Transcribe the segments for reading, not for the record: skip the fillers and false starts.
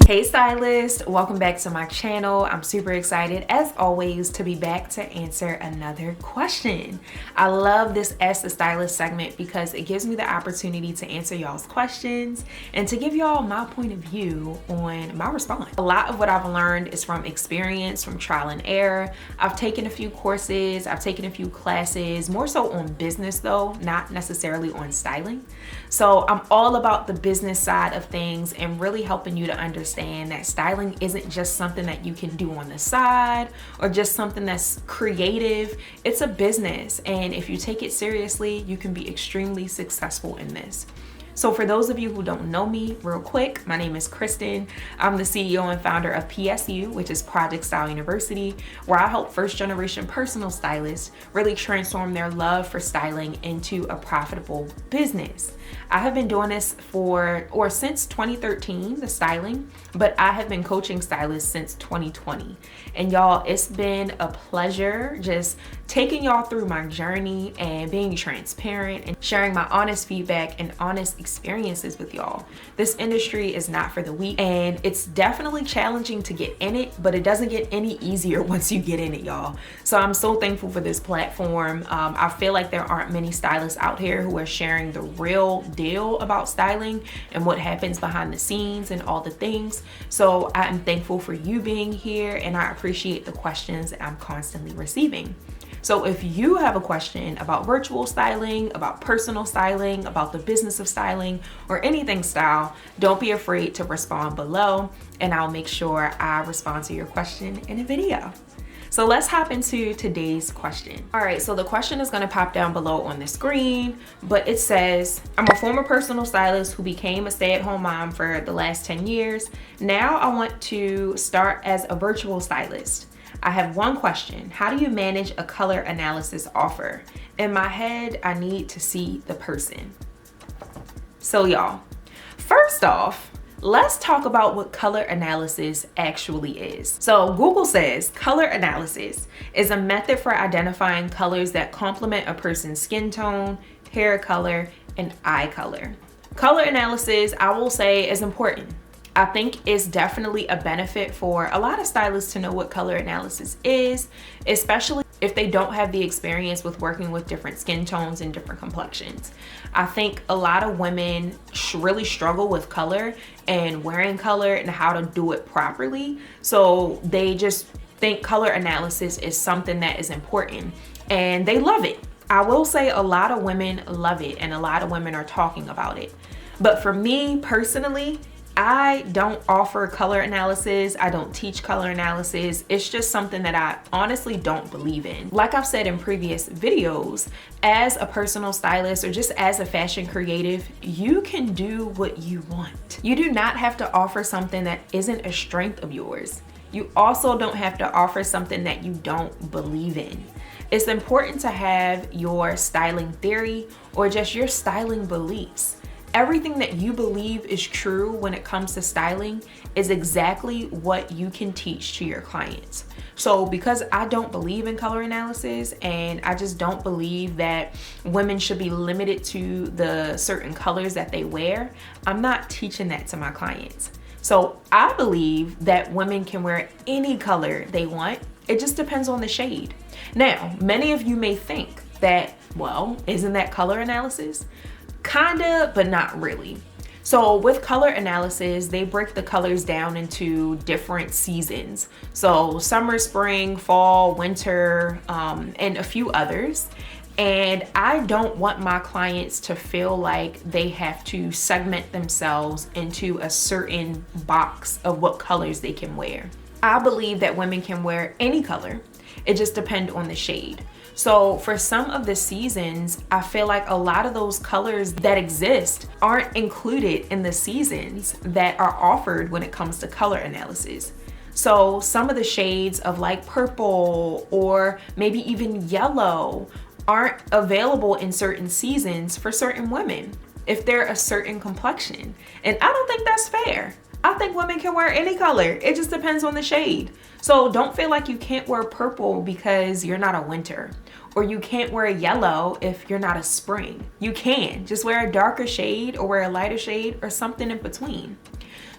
Hey stylist, welcome back to my channel. I'm super excited as always to be back to answer another question. I love this Ask the Stylist segment because it gives me the opportunity to answer y'all's questions and to give y'all my point of view on my response. A lot of what I've learned is from experience, from trial and error. I've taken a few courses, I've taken a few classes, more so on business though, not necessarily on styling. So I'm all about the business side of things and really helping you to understand that styling isn't just something that you can do on the side or just something that's creative. It's a business, and if you take it seriously, you can be extremely successful in this. So for those of you who don't know me, real quick, my name is Kristen. I'm the CEO and founder of PSU, which is Project Style University, where I help first generation personal stylists really transform their love for styling into a profitable business. I have been doing this since 2013, the styling, but I have been coaching stylists since 2020. And y'all, it's been a pleasure just taking y'all through my journey and being transparent and sharing my honest feedback and honest experiences with y'all. This industry is not for the weak, and it's definitely challenging to get in it, but it doesn't get any easier once you get in it, y'all. So I'm so thankful for this platform. I feel like there aren't many stylists out here who are sharing the real deal about styling and what happens behind the scenes and all the things. So I'm thankful for you being here, and I appreciate the questions that I'm constantly receiving. So if you have a question about virtual styling, about personal styling, about the business of styling, or anything style, don't be afraid to respond below, and I'll make sure I respond to your question in a video. So let's hop into today's question. All right, so the question is gonna pop down below on the screen, but it says, I'm a former personal stylist who became a stay-at-home mom for the last 10 years. Now I want to start as a virtual stylist. I have one question. How do you manage a color analysis offer? In my head, I need to see the person. So y'all, first off, let's talk about what color analysis actually is. So Google says color analysis is a method for identifying colors that complement a person's skin tone, hair color, and eye color. Color analysis, I will say, is important. I think it's definitely a benefit for a lot of stylists to know what color analysis is, especially if they don't have the experience with working with different skin tones and different complexions. I think a lot of women really struggle with color and wearing color and how to do it properly. So they just think color analysis is something that is important and they love it. I will say a lot of women love it and a lot of women are talking about it. But for me personally, I don't offer color analysis. I don't teach color analysis. It's just something that I honestly don't believe in. Like I've said in previous videos, as a personal stylist or just as a fashion creative, you can do what you want. You do not have to offer something that isn't a strength of yours. You also don't have to offer something that you don't believe in. It's important to have your styling theory or just your styling beliefs. Everything that you believe is true when it comes to styling is exactly what you can teach to your clients. So because I don't believe in color analysis and I just don't believe that women should be limited to the certain colors that they wear, I'm not teaching that to my clients. So I believe that women can wear any color they want. It just depends on the shade. Now, many of you may think that, well, isn't that color analysis? Kinda, but not really. So with color analysis, they break the colors down into different seasons. So summer, spring, fall, winter, and a few others. And I don't want my clients to feel like they have to segment themselves into a certain box of what colors they can wear. I believe that women can wear any color. It just depends on the shade. So for some of the seasons, I feel like a lot of those colors that exist aren't included in the seasons that are offered when it comes to color analysis. So some of the shades of like purple or maybe even yellow aren't available in certain seasons for certain women if they're a certain complexion. And I don't think that's fair. I think women can wear any color. It just depends on the shade. So don't feel like you can't wear purple because you're not a winter, or you can't wear yellow if you're not a spring. You can. Just wear a darker shade or wear a lighter shade or something in between.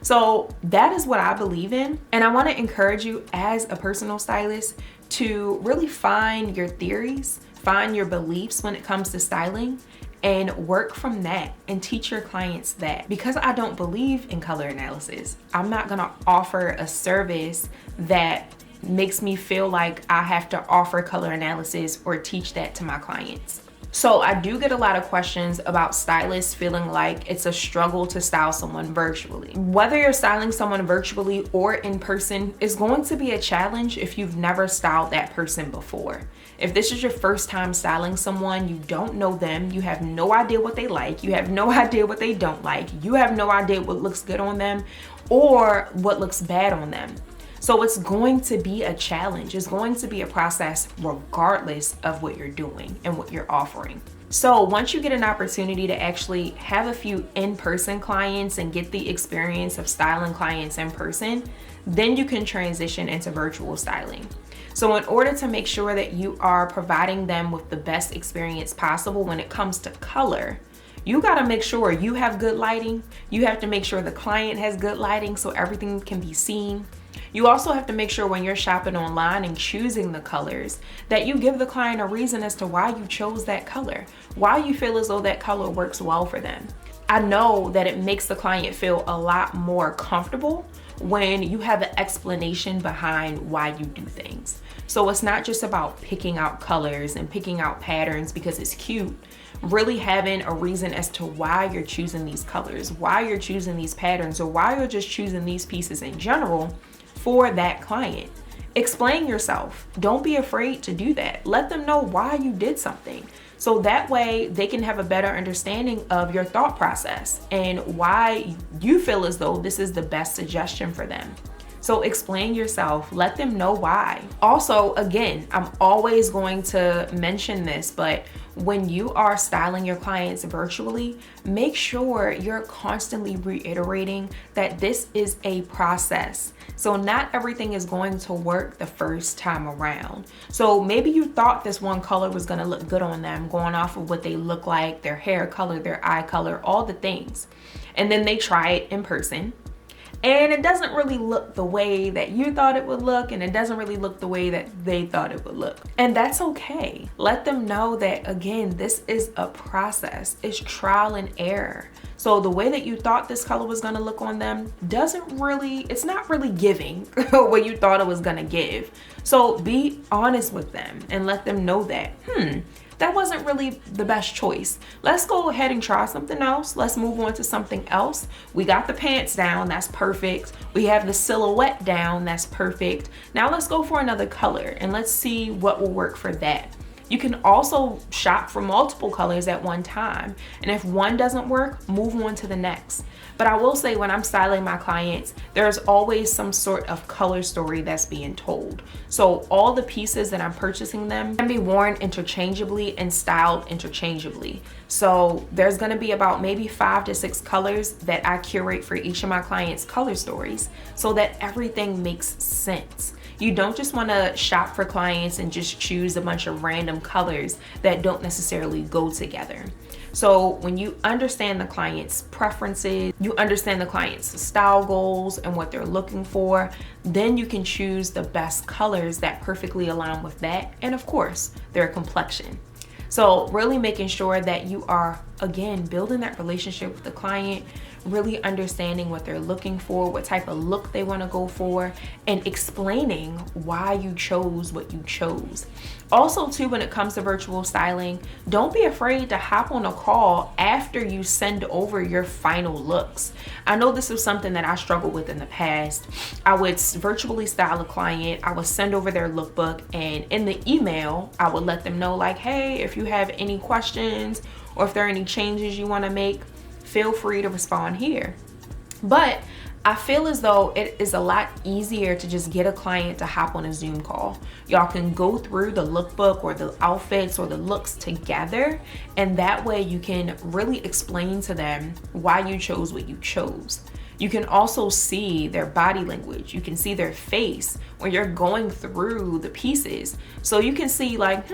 So that is what I believe in. And I want to encourage you as a personal stylist to really find your theories, find your beliefs when it comes to styling, and work from that and teach your clients that. Because I don't believe in color analysis, I'm not gonna offer a service that makes me feel like I have to offer color analysis or teach that to my clients. So I do get a lot of questions about stylists feeling like it's a struggle to style someone virtually. Whether you're styling someone virtually or in person is going to be a challenge if you've never styled that person before. If this is your first time styling someone, you don't know them, you have no idea what they like, you have no idea what they don't like, you have no idea what looks good on them or what looks bad on them. So it's going to be a challenge. It's going to be a process regardless of what you're doing and what you're offering. So once you get an opportunity to actually have a few in-person clients and get the experience of styling clients in person, then you can transition into virtual styling. So in order to make sure that you are providing them with the best experience possible when it comes to color, you gotta make sure you have good lighting. You have to make sure the client has good lighting so everything can be seen. You also have to make sure when you're shopping online and choosing the colors that you give the client a reason as to why you chose that color, why you feel as though that color works well for them. I know that it makes the client feel a lot more comfortable when you have an explanation behind why you do things. So it's not just about picking out colors and picking out patterns because it's cute. Really having a reason as to why you're choosing these colors, why you're choosing these patterns, or why you're just choosing these pieces in general for that client. Explain yourself. Don't be afraid to do that. Let them know why you did something. So that way they can have a better understanding of your thought process and why you feel as though this is the best suggestion for them. So explain yourself, let them know why. Also, again, I'm always going to mention this, but when you are styling your clients virtually, make sure you're constantly reiterating that this is a process. So not everything is going to work the first time around. So maybe you thought this one color was gonna look good on them, going off of what they look like, their hair color, their eye color, all the things. And then they try it in person, and it doesn't really look the way that you thought it would look, and it doesn't really look the way that they thought it would look. And that's okay. Let them know that, again, this is a process. It's trial and error. So the way that you thought this color was gonna look on them it's not really giving what you thought it was gonna give. So be honest with them and let them know that, that wasn't really the best choice. Let's go ahead and try something else. Let's move on to something else. We got the pants down, that's perfect. We have the silhouette down, that's perfect. Now let's go for another color and let's see what will work for that. You can also shop for multiple colors at one time. And if one doesn't work, move on to the next. But I will say when I'm styling my clients, there's always some sort of color story that's being told. So all the pieces that I'm purchasing them can be worn interchangeably and styled interchangeably. So there's gonna be about maybe 5 to 6 colors that I curate for each of my clients' color stories so that everything makes sense. You don't just want to shop for clients and just choose a bunch of random colors that don't necessarily go together. So when you understand the client's preferences, you understand the client's style goals and what they're looking for, then you can choose the best colors that perfectly align with that, and of course, their complexion. So really making sure that you are, again, building that relationship with the client, really understanding what they're looking for, what type of look they want to go for, and explaining why you chose what you chose. Also too, when it comes to virtual styling, don't be afraid to hop on a call after you send over your final looks. I know this was something that I struggled with in the past. I would virtually style a client, I would send over their lookbook, and in the email, I would let them know like, hey, if you have any questions or if there are any changes you want to make, feel free to respond here. But I feel as though it is a lot easier to just get a client to hop on a Zoom call. Y'all can go through the lookbook or the outfits or the looks together, and that way you can really explain to them why you chose what you chose. You can also see their body language. You can see their face when you're going through the pieces. So you can see like,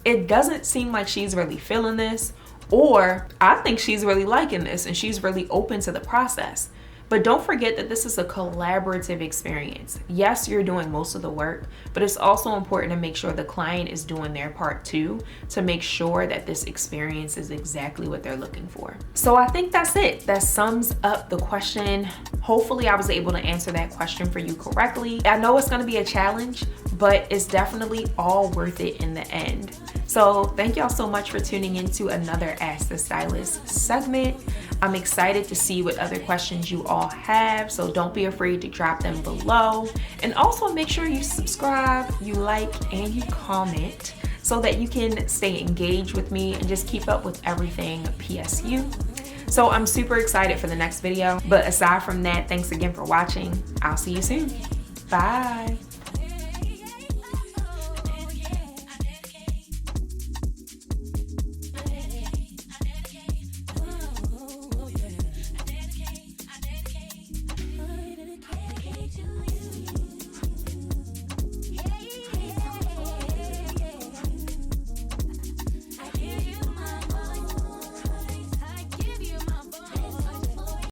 it doesn't seem like she's really feeling this, or I think she's really liking this and she's really open to the process. But don't forget that this is a collaborative experience. Yes, you're doing most of the work, but it's also important to make sure the client is doing their part too, to make sure that this experience is exactly what they're looking for. So I think that's it. That sums up the question. Hopefully I was able to answer that question for you correctly. I know it's gonna be a challenge, but it's definitely all worth it in the end. So thank y'all so much for tuning into another Ask the Stylist segment. I'm excited to see what other questions you all have, so don't be afraid to drop them below. And also make sure you subscribe, you like, and you comment so that you can stay engaged with me and just keep up with everything PSU. So I'm super excited for the next video, but aside from that, thanks again for watching. I'll see you soon. Bye.